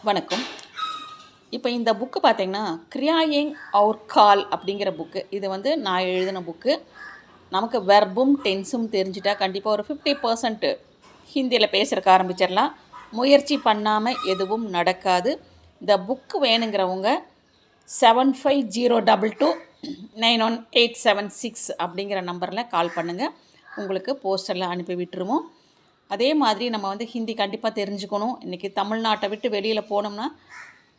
வணக்கம். இப்போ இந்த புக்கு பார்த்தீங்கன்னா, கிரியாயிங் அவுர் கால் அப்படிங்கிற புக்கு. இது வந்து நான் எழுதின புக்கு. நமக்கு வெர்பும் டென்ஸும் தெரிஞ்சுட்டா கண்டிப்பாக ஒரு 50% ஹிந்தியில் பேசுறதுக்கு ஆரம்பிச்சிடலாம். முயற்சி பண்ணாமல் எதுவும் நடக்காது. இந்த புக்கு வேணுங்கிறவங்க 7502291876 அப்படிங்கிற நம்பரில் கால் பண்ணுங்கள். உங்களுக்கு போஸ்டரில் அனுப்பி விட்டுருவோம். அதே மாதிரி நம்ம வந்து ஹிந்தி கண்டிப்பாக தெரிஞ்சுக்கணும். இன்றைக்கி தமிழ்நாட்டை விட்டு வெளியில் போனோம்னா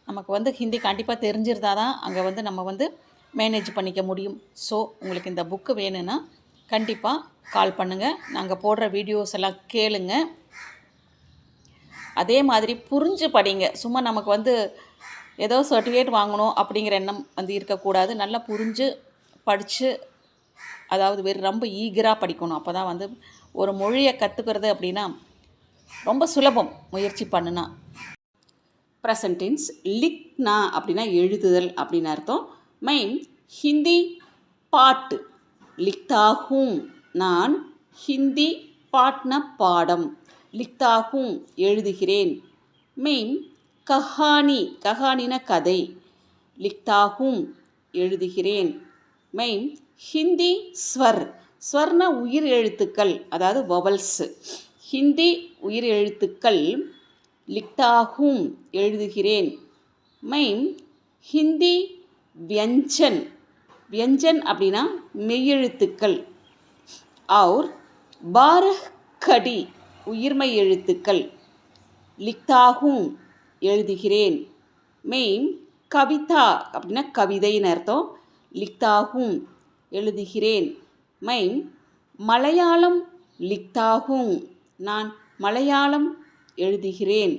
நமக்கு வந்து ஹிந்தி கண்டிப்பாக தெரிஞ்சிருந்தால் தான் அங்கே வந்து நம்ம வந்து மேனேஜ் பண்ணிக்க முடியும். ஸோ உங்களுக்கு இந்த புக்கு வேணும்னா கண்டிப்பாக கால் பண்ணுங்கள். நாங்கள் போடுற வீடியோஸ் எல்லாம் கேளுங்க. அதே மாதிரி புரிஞ்சு படிங்க. சும்மா நமக்கு வந்து ஏதோ சர்டிஃபிகேட் வாங்கணும் அப்படிங்கிற எண்ணம் வந்து இருக்கக்கூடாது. நல்லா புரிஞ்சு படித்து, அதாவது ரொம்ப ஈகராக படிக்கணும். அப்போ தான் வந்து ஒரு மொழியை கற்றுக்கிறது அப்படின்னா ரொம்ப சுலபம் முயற்சி பண்ணுனா. Present tense. லிக்னா அப்படின்னா எழுதுதல் அப்படின்னு அர்த்தம். மைன் ஹிந்தி பாட்டு லிக்தாகும். நான் ஹிந்தி பாட்னா பாடம். லிக்தாகும் எழுதுகிறேன். மெயின் கஹானி கஹானின கதை. லிக்தாகும் எழுதுகிறேன். மெயின் ஹிந்தி ஸ்வர் ஸ்வர்னா உயிர் எழுத்துக்கள், அதாவது வவல்ஸ். ஹிந்தி உயிர் எழுத்துக்கள். லிக்தாகும் எழுதுகிறேன். மைம் ஹிந்தி வியஞ்சன் வியஞ்சன் அப்படின்னா மெய்யெழுத்துக்கள். அவுர் பாரஹ் கடி உயிர்மை எழுத்துக்கள். லிக்தாகும் எழுதுகிறேன். மெய்ம் கவிதா அப்படின்னா கவிதைன்னு அர்த்தம். லிக்தாகும் எழுதுகிறேன். மைம் மலையாளம் லிக்தாகும். நான் மலையாளம் எழுதுகிறேன்.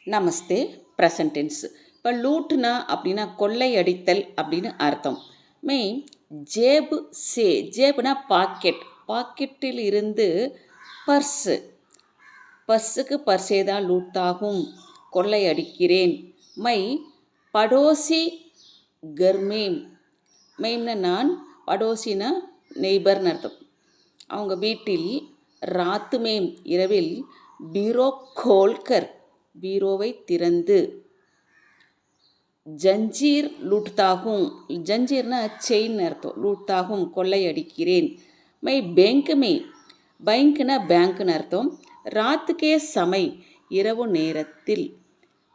நமஸ்தே. Present tense. இப்போ லூட்னா அப்படின்னா கொள்ளையடித்தல் அப்படின்னு அர்த்தம். மெயின் ஜேபு சே ஜேபுனா பாக்கெட். பாக்கெட்டில் இருந்து பர்ஸு. பர்ஸுக்கு பர்ஸே தான் லூட்டாகும். கொள்ளையடிக்கிறேன். மை படோசி கர்மேம். மெய்ம்னா நான், படோசினா நெய்பர்னு அர்த்தம். அவங்க வீட்டில் ராத்துமேம் இரவில் பீரோ கோல்கர் பீரோவை திறந்து. ஜஞ்சீர் லூட்தாகும். ஜஞ்சீர்னா செயின் அர்த்தம். லூட்தாகும் கொள்ளையடிக்கிறேன். மை பேங்க் மே பேங்க்னா பேங்க்னு அர்த்தம். ராத்துக்கே சமை இரவு நேரத்தில்.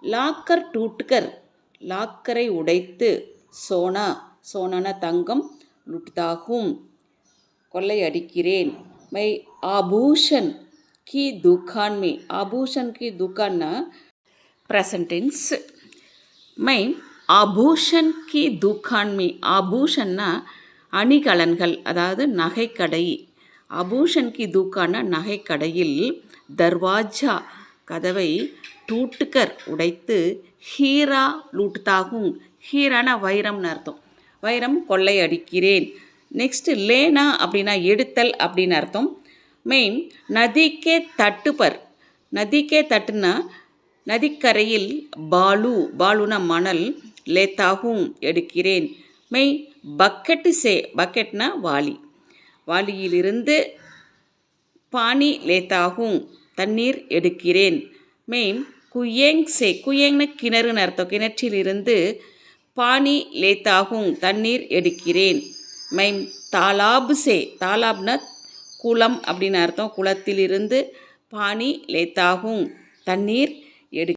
லாக்கர் டூட்கர் லாக்கரை உடைத்து. சோனா சோனானா தங்கம். லுட்தாகும் கொள்ளையடிக்கிறேன். My ஆபூஷன் Ki துக்கான் May ஆபூஷன் Ki துக்கான்னா present tense. My ஆபூஷன் கி துக்கான் மே ஆபூஷன்னா அணிகலன்கள், அதாவது நகைக்கடை. ஆபூஷன் கி துக்கான்னா நகைக்கடையில். தர்வாஜா கதவை டூட்டுக்கர் உடைத்து. ஹீரா லூட்தாகும். ஹீரானா வைரம்னு அர்த்தம். வைரம் கொள்ளையடிக்கிறேன். நெக்ஸ்ட்டு லேனா அப்படின்னா எடுத்தல் அப்படின்னு அர்த்தம். மெயின் நதிக்கே தட்டுப்பர். நதிக்கே தட்டுனா நதிக்கரையில். பாலு பாலுனா மணல். லேத்தாகும் எடுக்கிறேன். மெய் பக்கெட்டு சே பக்கெட்னா வாளி. வாளியிலிருந்து பானி லேத்தாகும் தண்ணீர் எடுக்கிறேன். மெயின் குயேங் சே குயேங்னா கிணறுன்னு அர்த்தம். கிணற்றிலிருந்து பானி லேத்தாகும் தண்ணீர் எடுக்கிறேன். மைம் தாலாப் சே தாலாப்னா குளம் அப்படின்னு அர்த்தம். குளத்திலிருந்து பானி லேத்தாகும் தண்ணீர் எடு